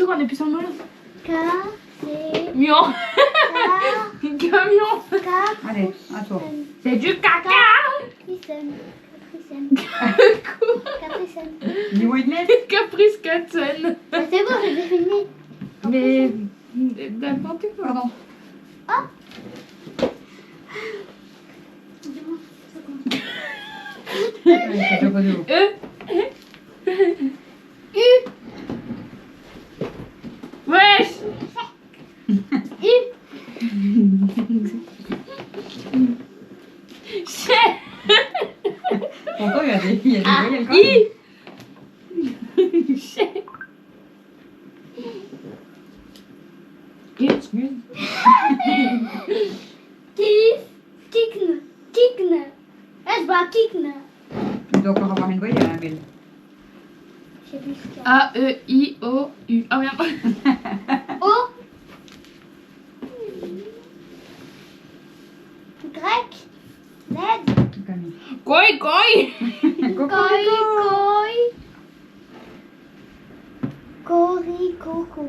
n'importe quoi, on est plus sur le mot là. Mion. Camion. Allez, à toi. C'est du caca. Niveau une lettre. Caprice Katzen. C'est bon, j'ai fini. Mais n'importe quoi. Pardon. Allez, ça fait pas de haut. Wesh. Pourtant, il y a des voyelles quand même. Kikne. Es war Kikne. Tu dois encore avoir une voyelle, hein, Belle. Je sais plus ce qu'il y a. A-E-I-O-U. Ah merde. O. Grec. Z. Camille. Koi koi. Coucou, Koi. coucou. Koi. Kori. Coco.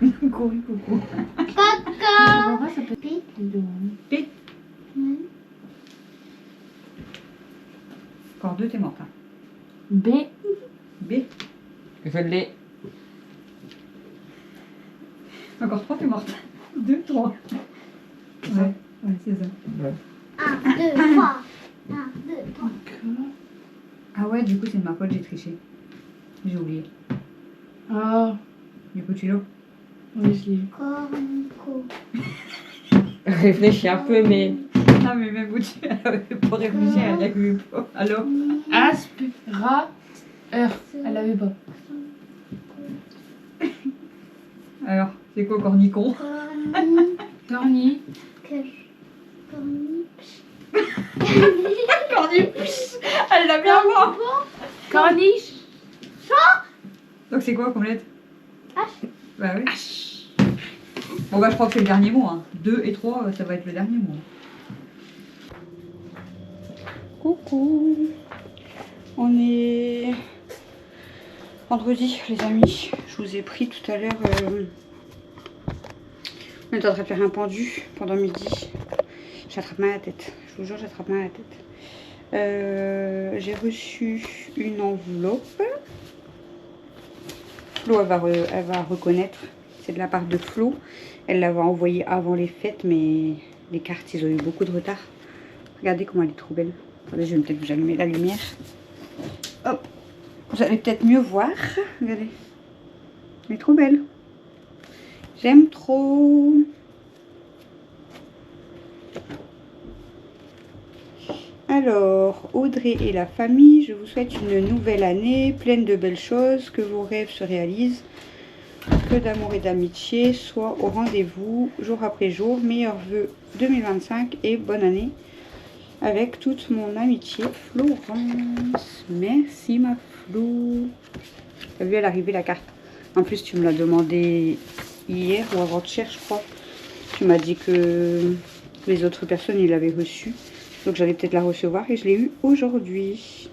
Coucou, coucou. Caca. Ça peut Pi. Pic. Encore deux, t'es morte. Hein. B. B. Je l'ai. Encore trois, t'es morte. Deux, trois. Ouais, c'est ça. 1, 2, 3. 1, 2, 3. Ah ouais, du coup, c'est de ma faute, j'ai triché. J'ai oublié. Ah. Du coup, tu l'as. Oui, je l'ai. Cornico. Réfléchis un peu, mais. Ah, mais même vous, elle avait pas réfléchi, elle n'y arrivait pas. Allô? Aspirateur. Elle avait pas. Alors, c'est quoi, cornicon? Corny. Corniche. Elle l'a bien voir. Corniche. Donc, c'est quoi comme lettre? H. Bah oui. Bon, bah, je crois que c'est le dernier mot. Hein. 2 et 3, ça va être le dernier mot. Coucou. On est vendredi, les amis. Je vous ai pris tout à l'heure. On est en train de faire un pendu pendant midi. J'attrape mal à la tête. Je vous jure, j'attrape mal à la tête. J'ai reçu une enveloppe. Flo, elle va reconnaître. C'est de la part de Flo. Elle l'avait envoyée avant les fêtes, mais les cartes, ils ont eu beaucoup de retard. Regardez comment elle est trop belle. Attendez, je vais peut-être vous allumer la lumière. Hop. Vous allez peut-être mieux voir. Regardez. Elle est trop belle. J'aime trop. Alors, Audrey et la famille, je vous souhaite une nouvelle année pleine de belles choses, que vos rêves se réalisent, que d'amour et d'amitié soient au rendez-vous jour après jour. Meilleurs vœux 2025 et bonne année avec toute mon amitié, Florence. Merci ma Flo. T'as vu, elle est arrivée la carte. En plus, tu me l'as demandé hier ou avant-hier, je crois. Tu m'as dit que les autres personnes, ils l'avaient reçue. Donc j'allais peut-être la recevoir et je l'ai eu aujourd'hui.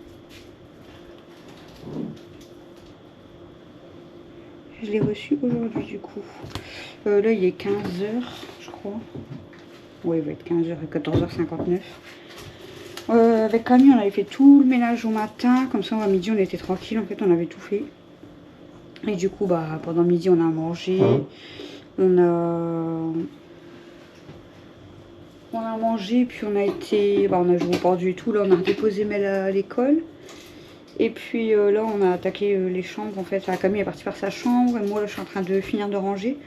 Je l'ai reçu aujourd'hui du coup. Là il est 15h je crois. Oui, il va être 15h et 14h59. Avec Camille on avait fait tout le ménage au matin. Comme ça à midi on était tranquille. En fait on avait tout fait. Et du coup bah pendant midi on a mangé. On a mangé, puis on a été, on a joué au pendu et tout. Là, on a déposé Mel à l'école. Et puis là, on a attaqué les chambres. En fait, Camille est partie faire sa chambre. Et moi, là, je suis en train de finir de ranger.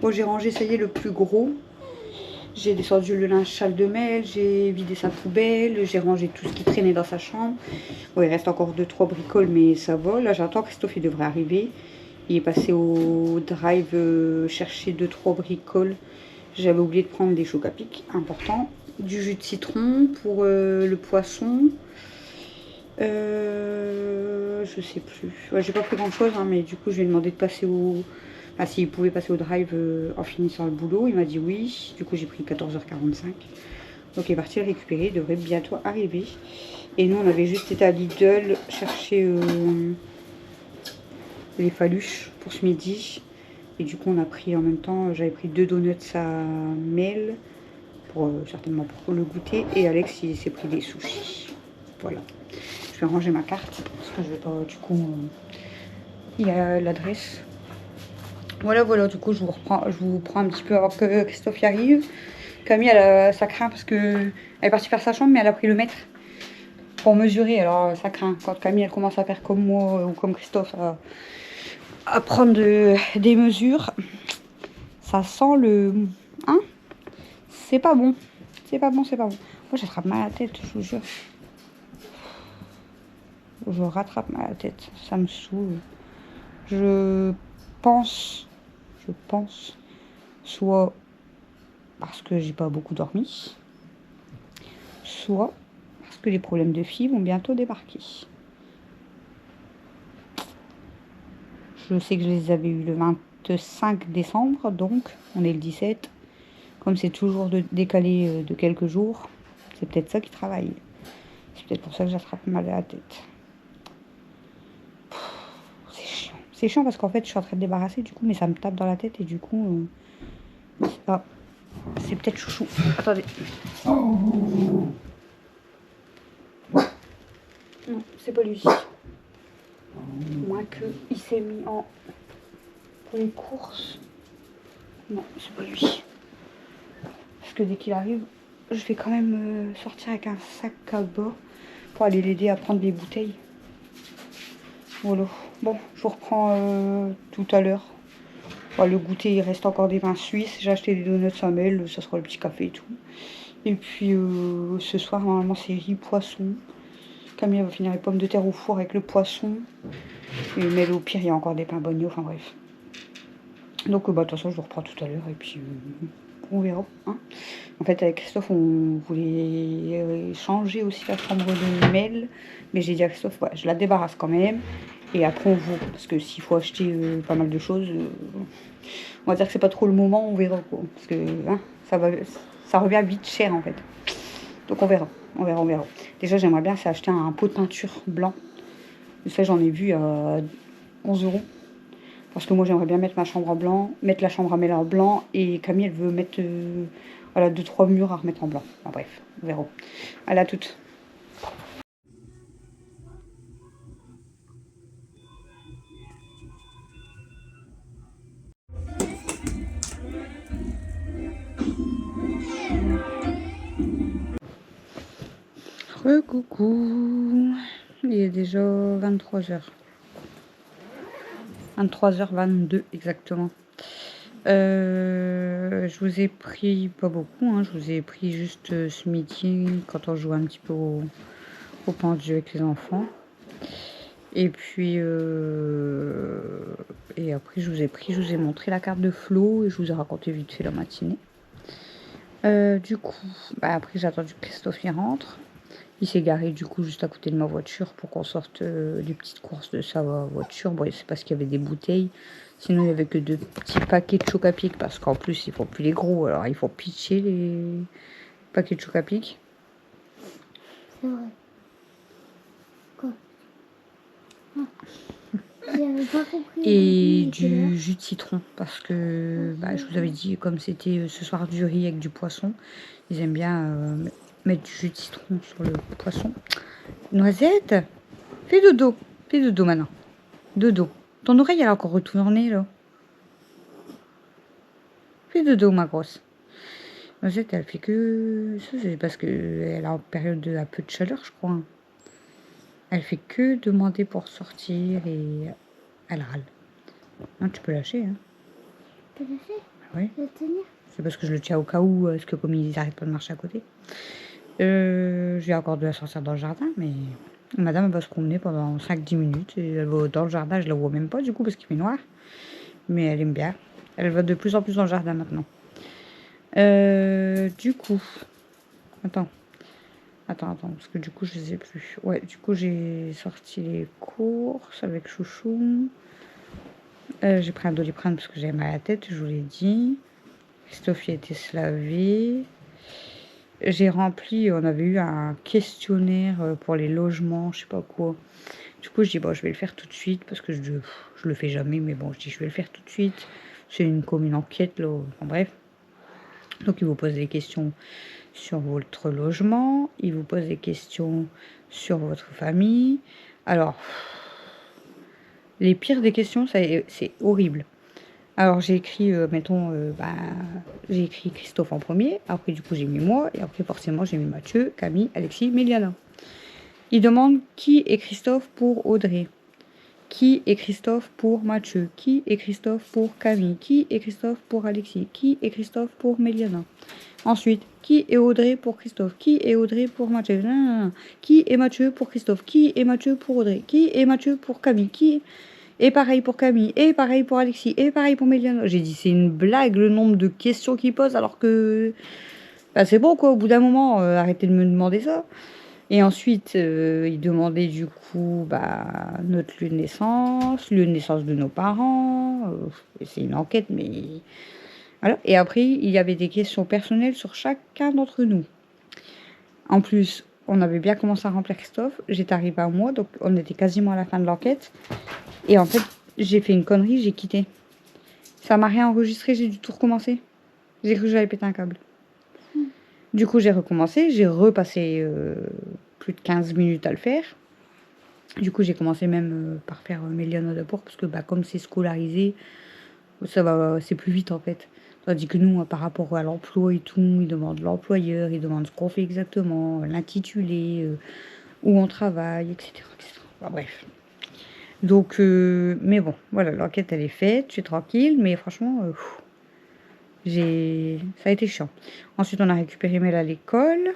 Bon, j'ai rangé, ça y est, le plus gros. J'ai descendu le linge sale de Mel. J'ai vidé sa poubelle. J'ai rangé tout ce qui traînait dans sa chambre. Bon, il reste encore 2-3 bricoles, mais ça va. Là, j'attends. Christophe, il devrait arriver. Il est passé au drive chercher 2-3 bricoles. J'avais oublié de prendre des chocs à pic, important. Du jus de citron pour le poisson. Je sais plus. Ouais, j'ai pas pris grand chose, hein, mais du coup, je lui ai demandé de passer au. Ah, s'il pouvait passer au drive en finissant le boulot. Il m'a dit oui. Du coup, j'ai pris 14h45. Donc, il est parti le récupérer. Il devrait bientôt arriver. Et nous, on avait juste été à Lidl chercher les faluches pour ce midi. Et du coup, on a pris en même temps, j'avais pris 2 donuts à Mel, pour, certainement pour le goûter. Et Alex, il s'est pris des sushis. Voilà. Je vais ranger ma carte, parce que je vais pas, du coup, il y a l'adresse. Voilà, voilà, du coup, je vous prends un petit peu avant que Christophe y arrive. Camille, ça craint parce que elle est partie faire sa chambre, mais elle a pris le mètre pour mesurer. Alors, ça craint. Quand Camille, elle commence à faire comme moi ou comme Christophe, à prendre des mesures, ça sent le... Hein? C'est pas bon. C'est pas bon, c'est pas bon. Moi, j'attrape mal la tête, je vous jure. Je rattrape mal la tête. Ça me saoule. Je pense, soit parce que j'ai pas beaucoup dormi, soit parce que les problèmes de filles vont bientôt débarquer. Je sais que je les avais eu le 25 décembre, donc on est le 17. Comme c'est toujours décalé de quelques jours, c'est peut-être ça qui travaille. C'est peut-être pour ça que j'attrape mal à la tête. C'est chiant. C'est chiant parce qu'en fait, je suis en train de débarrasser du coup, mais ça me tape dans la tête et du coup... Ah, c'est peut-être chouchou. Attendez. Non, c'est pas lui. Moins qu'il s'est mis en... pour les courses. Non, c'est pas lui. Parce que dès qu'il arrive, je vais quand même sortir avec un sac à bas pour aller l'aider à prendre des bouteilles. Voilà. Bon, je vous reprends tout à l'heure. Bon, le goûter, il reste encore des pains suisses. J'ai acheté des donuts à Mel, ça sera le petit café et tout. Et puis ce soir, normalement, c'est riz poisson. Camille va finir les pommes de terre au four avec le poisson. Et Mel, au pire, il y a encore des pains boniaux, enfin bref. Donc, bah, de toute façon, je vous reprends tout à l'heure et puis on verra. Hein. En fait, avec Christophe, on voulait changer aussi la chambre de Mel. Mais j'ai dit à Christophe, ouais, je la débarrasse quand même. Et après, on voit. Parce que s'il faut acheter pas mal de choses, on va dire que c'est pas trop le moment, on verra quoi. Parce que hein, ça revient vite cher en fait. Donc on verra. Déjà, j'aimerais bien acheter un pot de peinture blanc. Ça, j'en ai vu à 11 €. Parce que moi, j'aimerais bien mettre ma chambre en blanc, mettre la chambre à Mel en blanc. Et Camille, elle veut mettre voilà, 2-3 murs à remettre en blanc. Enfin, bref, on verra. À toutes. Coucou, il est déjà 23h. 23h22 exactement. Je vous ai pris, pas beaucoup, hein, je vous ai pris juste ce midi quand on jouait un petit peu au pendu avec les enfants. Et puis, et après je vous ai montré la carte de Flo et je vous ai raconté vite fait la matinée. Du coup, bah après j'ai attendu que Christophe y rentre. Il s'est garé du coup juste à côté de ma voiture pour qu'on sorte les petites courses de sa voiture. Bon, c'est parce qu'il y avait des bouteilles. Sinon, il n'y avait que 2 petits paquets de Choc-A-Pic parce qu'en plus, ils font plus les gros. Alors, il faut pitcher les paquets de Choc-A-Pic. C'est vrai. Quoi? J'avais pas compris. Et du jus de citron parce que bah, je vous avais dit, comme c'était ce soir du riz avec du poisson, ils aiment bien mettre du jus de citron sur le poisson. Noisette, fais dodo maintenant. Dodo. Ton oreille elle a encore retourné là. Fais dodo ma grosse. Noisette elle fait que ça, c'est parce que elle est en période de un peu de chaleur je crois. Elle fait que demander pour sortir et elle râle. Non, tu peux lâcher hein. Tu peux lâcher? Oui. Je vais tenir. C'est parce que je le tiens au cas où, parce que comme ils n'arrêtent pas de marcher à côté. J'ai encore de la sortir dans le jardin, mais madame elle va se promener pendant 5-10 minutes. Et elle va dans le jardin, je la vois même pas du coup parce qu'il fait noir. Mais elle aime bien. Elle va de plus en plus dans le jardin maintenant. Du coup... Attends, parce que du coup je sais plus. Ouais, du coup j'ai sorti les courses avec Chouchou. J'ai pris un Doliprane parce que j'avais mal à la tête, je vous l'ai dit. Christophe y a été se laver. J'ai rempli, on avait eu un questionnaire pour les logements, je sais pas quoi. Du coup, je dis, bon, je vais le faire tout de suite parce que je le fais jamais, mais bon, je dis, je vais le faire tout de suite. C'est comme une enquête, là. Enfin, bref. Donc, il vous pose des questions sur votre logement. Il vous pose des questions sur votre famille. Alors, les pires des questions, c'est horrible. Alors, j'ai écrit, j'ai écrit Christophe en premier. Après, du coup, j'ai mis moi. Et après, forcément, j'ai mis Mathieu, Camille, Alexis, Méliana. Il demande qui est Christophe pour Audrey. Qui est Christophe pour Mathieu? Qui est Christophe pour Camille? Qui est Christophe pour Alexis? Qui est Christophe pour Méliana? Ensuite, qui est Audrey pour Christophe? Qui est Audrey pour Mathieu? Qui est Mathieu pour Christophe? Qui est Mathieu pour Audrey? Qui est Mathieu pour Camille? Qui et pareil pour Camille, et pareil pour Alexis, et pareil pour Méliana. J'ai dit, c'est une blague le nombre de questions qu'il pose, alors que bah, c'est bon quoi, au bout d'un moment, arrêtez de me demander ça. Et ensuite, il demandait du coup notre lieu de naissance de nos parents. C'est une enquête, mais voilà. Et après, il y avait des questions personnelles sur chacun d'entre nous. En plus, on avait bien commencé à remplir Christophe. J'étais arrivée à moi, donc on était quasiment à la fin de l'enquête. Et en fait, j'ai fait une connerie, j'ai quitté. Ça m'a rien enregistré, j'ai dû tout recommencer. J'ai cru que j'allais péter un câble. Du coup, j'ai recommencé, j'ai repassé plus de 15 minutes à le faire. Du coup, j'ai commencé même par faire Méliana d'abord, parce que comme c'est scolarisé, c'est plus vite en fait. Tandis que nous, par rapport à l'emploi et tout, ils demandent l'employeur, ils demandent ce qu'on fait exactement, l'intitulé, où on travaille, etc. Enfin, bref. Donc, mais bon, voilà, l'enquête elle est faite, je suis tranquille, mais franchement, ça a été chiant. Ensuite, on a récupéré Mel à l'école.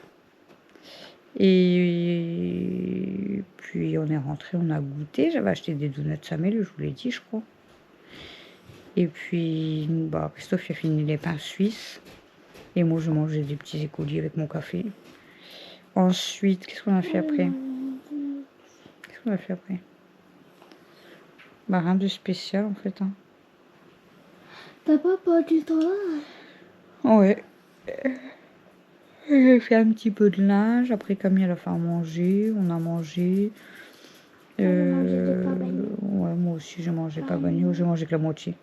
Et puis, on est rentré, on a goûté. J'avais acheté des donuts à Mel, je vous l'ai dit, je crois. Et puis, Christophe a fini les pains suisses. Et moi, je mangeais des petits écoliers avec mon café. Ensuite, qu'est-ce qu'on a fait après? Rien de spécial, en fait. Hein. Papa, pas du travail. Ouais. J'ai fait un petit peu de linge. Après, Camille, elle a fait à manger. On a mangé. Ouais, moi aussi, j'ai mangé pas bagno. J'ai mangé que la moitié.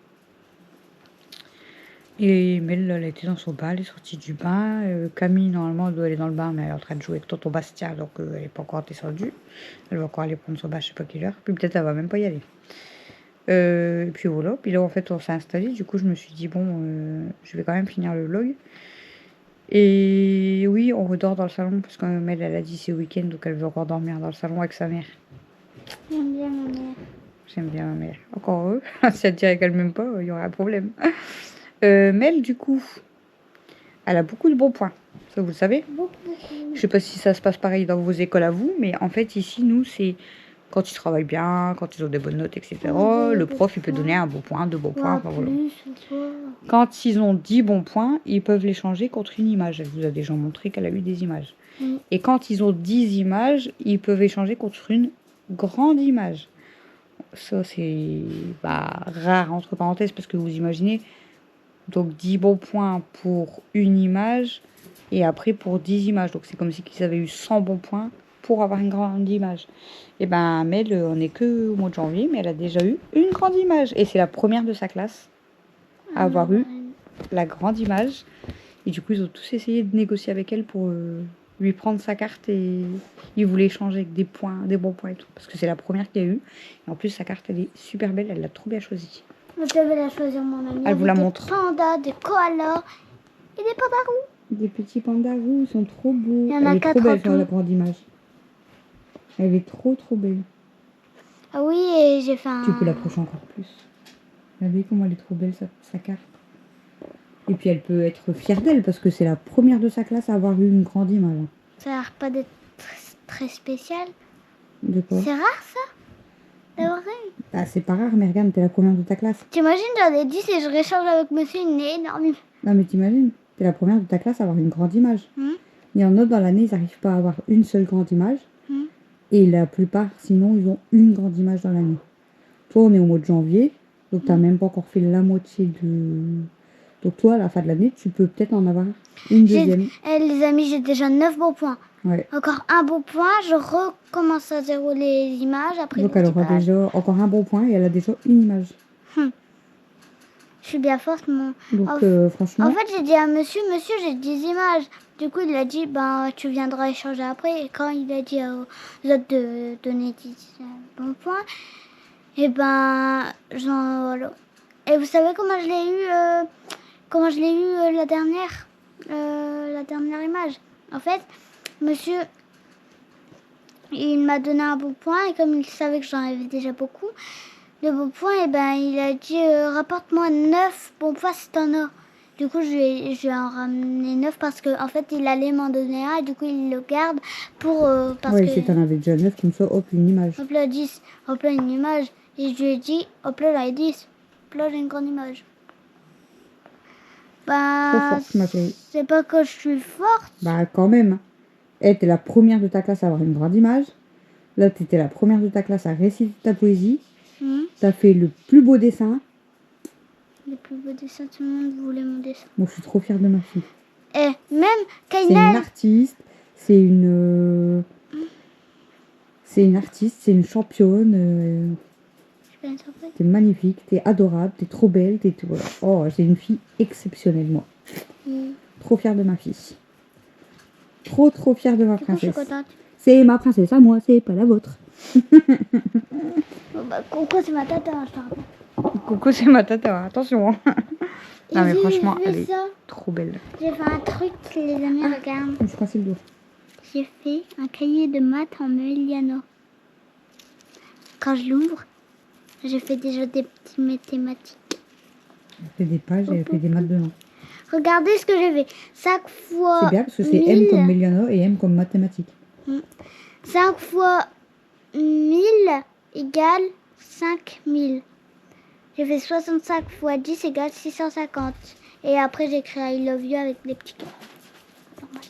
Et Mel, elle était dans son bain. Elle est sortie du bain. Camille, normalement, elle doit aller dans le bain, mais elle est en train de jouer avec tonton Bastien. Donc, elle n'est pas encore descendue. Elle va encore aller prendre son bain, je sais pas quelle heure. Puis peut-être, elle va même pas y aller. Et puis voilà. Puis là, en fait, on s'est installé. Du coup, je me suis dit, je vais quand même finir le vlog. Et oui, on redort dans le salon parce que Mel, elle a dit c'est week-end, donc elle veut encore dormir dans le salon avec sa mère. J'aime bien ma mère. J'aime bien ma mère. Encore eux. Si elle dirait qu'elle m'aime pas, il y aurait un problème. Mel, du coup, elle a beaucoup de bons points. Ça, vous le savez? Beaucoup. Je sais pas si ça se passe pareil dans vos écoles à vous, mais en fait, ici, nous, c'est quand ils travaillent bien, quand ils ont des bonnes notes, etc. Le prof, il peut donner un bon point, 2 bons points. Enfin, voilà. Quand ils ont 10 bons points, ils peuvent les changer contre une image. Elle vous a déjà montré qu'elle a eu des images. Et quand ils ont 10 images, ils peuvent échanger contre une grande image. Ça, c'est rare, entre parenthèses, parce que vous imaginez, donc 10 bons points pour une image, et après pour 10 images. Donc c'est comme si ils avaient eu 100 bons points pour avoir une grande image. Et Mel, on n'est que au mois de janvier, mais elle a déjà eu une grande image. Et c'est la première de sa classe à avoir eu la grande image. Et du coup, ils ont tous essayé de négocier avec elle pour lui prendre sa carte. Et ils voulaient échanger avec des points, des bons points et tout. Parce que c'est la première qu'il y a eu. Et en plus, sa carte, elle est super belle. Elle l'a trop bien choisie. Je devais la choisir, mon ami. Elle vous la montre. Des pandas, des koalas et des pandas roux. Des petits pandas roux, ils sont trop beaux. Il y en a 4 trop belle en sur la tout. grande image. Elle est trop belle. Ah oui, et j'ai fait un... Tu peux l'approcher encore plus. Regardez comment elle est trop belle, sa carte. Et puis elle peut être fière d'elle parce que c'est la première de sa classe à avoir eu une grande image. Ça a l'air pas d'être très spécial. De quoi? C'est rare ça d'avoir une. C'est pas rare, mais regarde, t'es la première de ta classe. T'imagines, j'en ai 10 et je réchange avec monsieur une énorme. Non mais t'imagines, t'es la première de ta classe à avoir une grande image. Il y en a dans l'année, ils n'arrivent pas à avoir une seule grande image. Et la plupart, sinon, ils ont une grande image dans l'année. Toi, on est au mois de janvier, donc t'as même pas encore fait la moitié de... Donc toi, à la fin de l'année, tu peux peut-être en avoir une deuxième. Les amis, j'ai déjà 9 bons points. Ouais. Encore un bon point, je recommence à zéro les images. Après donc elle aura déjà encore un bon point et elle a déjà une image. Je Je suis bien forte, mon. Donc franchement, En fait, j'ai dit à monsieur, j'ai des images. Du coup, il a dit, ben, tu viendras échanger après. Et quand il a dit aux autres de donner 10 bons points, et ben, voilà. Et vous savez comment je l'ai eu, la dernière image. En fait, monsieur, il m'a donné un bon point et comme il savait que j'en avais déjà beaucoup de bons points, et ben, il a dit, rapporte-moi 9 bons points si t'en as. Du coup, je vais en ramener 9 parce qu'en fait, il allait m'en donner un et du coup, il le garde pour... parce ouais, que... si t'en avais déjà 9, comme ça, hop, une image. Hop là, 10. Hop là, une image. Et je lui ai dit, hop là, là, 10. Hop là, j'ai une grande image. Trop Bah, forte, ma chérie. c'est pas que je suis forte. Bah quand même. Eh, t'es la première de ta classe à avoir une grande image. Là, t'étais la première de ta classe à réciter ta poésie. T'as fait le plus beau dessin. Le plus beau dessin, tout le monde voulait mon dessin. Moi, je suis trop fière de ma fille. Et même C'est une Kaina, artiste. C'est une artiste. C'est une championne. je fais une surprise. T'es magnifique. T'es adorable. T'es trop belle. T'es tout. Voilà. Oh, j'ai une fille exceptionnelle, moi. Trop fière de ma fille. Trop fière de ma Du coup, je suis princesse. contente. C'est ma princesse à moi, c'est pas la vôtre. Bon, bah, Coco, c'est ma tata, hein, je te rappelle. Coco, c'est ma tata, attention. Non, mais Et franchement, j'ai elle fait est ça. trop belle. J'ai fait un truc, les amis, regarde. Je crois que c'est le dos. J'ai fait un cahier de maths en Meliano. Quand je l'ouvre, j'ai fait déjà des petites mathématiques. Elle fait des pages et elle fait des maths dedans. Regardez ce que j'ai fait. 5 fois C'est bien parce que c'est M comme Méliano et M comme mathématiques. 5 fois 1000 égale 5000. J'ai fait 65 fois 10 égale 650. Et après, j'ai écrit I love you avec des petits cœurs. Normal.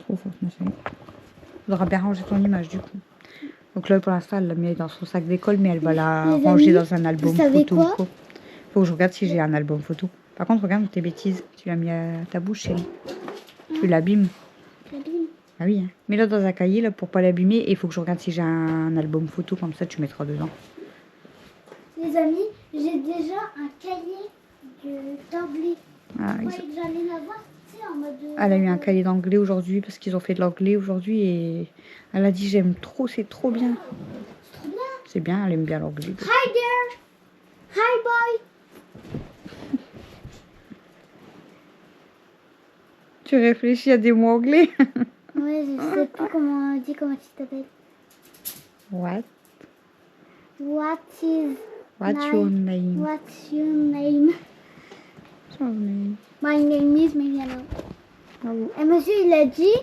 Trop forte, ma chérie. Faudra bien ranger ton image du coup. Donc là, pour l'instant, elle l'a mis dans son sac d'école, mais elle va la Les ranger amis, dans un album vous savez photo. quoi Faut que je regarde si j'ai un album photo. Par contre, regarde tes bêtises. Tu l'as mis à ta bouche, chérie. Tu l'abîmes. Ah oui, hein. Mets-le dans un cahier là, pour pas l'abîmer. Et il faut que je regarde si j'ai un album photo, comme ça tu mettras dedans. Les amis, j'ai déjà un cahier d'anglais. Ah, Vous croyez que j'allais l'avoir, tu sais, en mode... Elle a eu un cahier d'anglais aujourd'hui parce qu'ils ont fait de l'anglais aujourd'hui et elle a dit j'aime trop, c'est trop bien. C'est trop bien. C'est bien, elle aime bien l'anglais. Hi there. Hi boy. Tu réfléchis à des mots anglais? Ouais, je sais plus comment on dit, comment tu t'appelles. What? What's your name? What's your name? What's your name? My name is Meliano. Ah bon. Et monsieur, il a dit...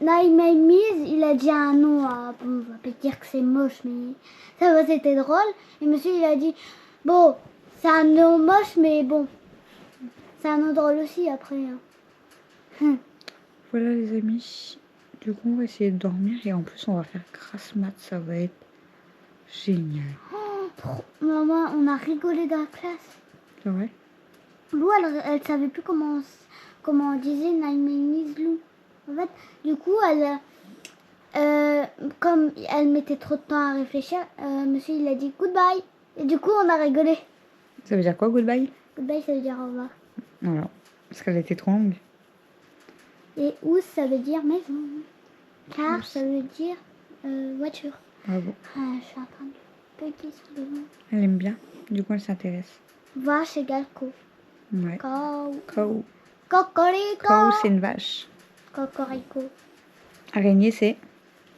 my name is, il a dit un nom. Bon, on va pas dire que c'est moche, mais ça va, c'était drôle. Et monsieur, il a dit... Bon, c'est un nom moche, mais bon... C'est un nom drôle aussi, après. Hein. Voilà les amis. Du coup, on va essayer de dormir et en plus, on va faire grasse mat. Ça va être génial. Maman, on a rigolé dans la classe. C'est vrai? Lou, elle savait plus comment on disait Naïménis Lou. En fait, du coup, comme elle mettait trop de temps à réfléchir, monsieur il a dit goodbye. Et du coup, on a rigolé. Ça veut dire quoi, goodbye? Goodbye, ça veut dire au revoir. Voilà. Parce qu'elle était trop longue. Et ous, ça veut dire maison. Car, ça veut dire voiture. Ah bon. Je suis en train de bugger sur le nom. Elle aime bien. Du coup, elle s'intéresse. Vache égale co. Ouais. Cow. Cocorico. Cow, c'est une vache. Cocorico. Araignée, c'est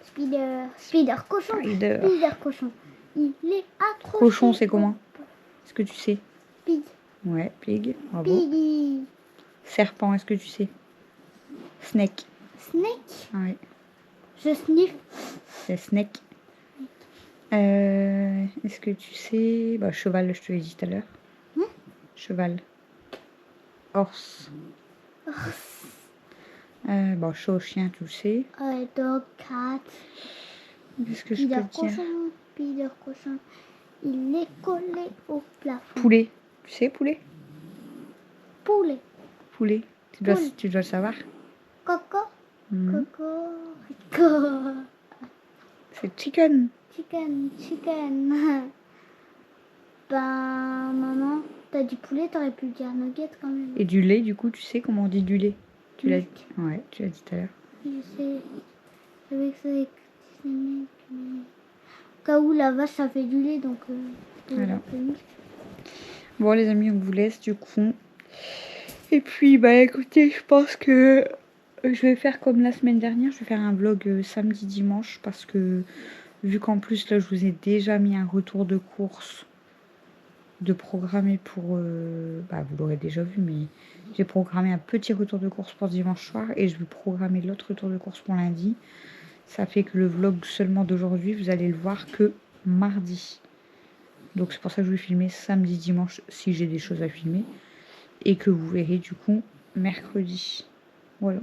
Spider cochon. Spider. Spider cochon. Il est accroché. Cochon, c'est comment? Est-ce que tu sais? Pig. Ouais, pig. Bravo. Piggy. Serpent, est-ce que tu sais? Snake. Snake. Ouais, Je sniffe. c'est snake. Est-ce que tu sais? Bah, cheval, je te l'ai dit tout à l'heure. Cheval. Horse. Bon, chat, chien, tu le sais. Dog, cat. Qu'est-ce que je peux Spider te dire? cochon. Spider cochon. Il est collé au plafond. Poulet. Tu sais, poulet? Poulet. Poulet. Poule. Tu dois le savoir. Coco. Mhm. Cocorico. C'est chicken. Chicken. Chicken. Ben, maman, t'as dit poulet, t'aurais pu dire nugget quand même. Et du lait, du coup, tu sais comment on dit du lait? Tu l'as dit? Ouais, tu l'as dit tout à l'heure. Je sais. Je savais que c'est au cas où la vache ça fait du lait, donc Voilà. je l'ai mis. Bon, les amis, on vous laisse du coup. Et puis, bah écoutez, je pense que je vais faire comme la semaine dernière. Je vais faire un vlog samedi, dimanche. Parce que, vu qu'en plus, là, je vous ai déjà mis un retour de course de programmer pour... bah, vous l'aurez déjà vu, mais j'ai programmé un petit retour de course pour dimanche soir. Et je vais programmer l'autre retour de course pour lundi. Ça fait que le vlog seulement d'aujourd'hui, vous allez le voir que mardi. Donc c'est pour ça que je vais filmer samedi, dimanche, si j'ai des choses à filmer. Et que vous verrez du coup mercredi. Voilà.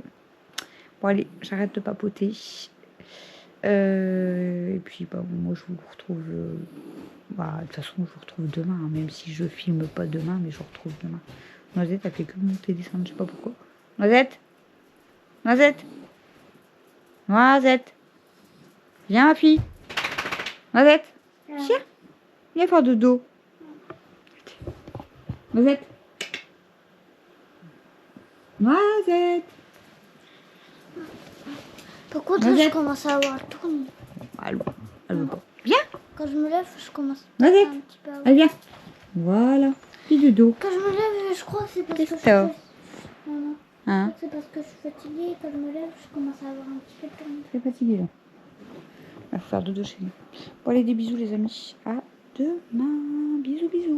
Bon allez, j'arrête de papoter. Et puis bah, moi je vous retrouve... bah, de toute façon je vous retrouve demain. Hein, même si je filme pas demain, mais je vous retrouve demain. Noisette a fait que monter descendre, je sais pas pourquoi. Noisette, Noisette, Noisette. Viens ma fille. Noisette. Tiens. Viens faire dodo. Noisette. Noisette. Par contre, Noisette. je commence à avoir le tournis. Elle veut pas. Viens. Quand je me lève, je commence Noisette. un petit peu à avoir. Allez, viens. Voilà. Fais dodo. Quand je me lève, je crois que c'est parce que je Qu'est-ce suis que t'as? fatiguée. Maman, je Hein? crois que c'est parce que je suis fatiguée et quand je me lève, je commence à avoir un petit peu de tournis. Très fatiguée là. On va faire dodo chez nous. Bon allez, des bisous les amis. À demain. Bisous, bisous.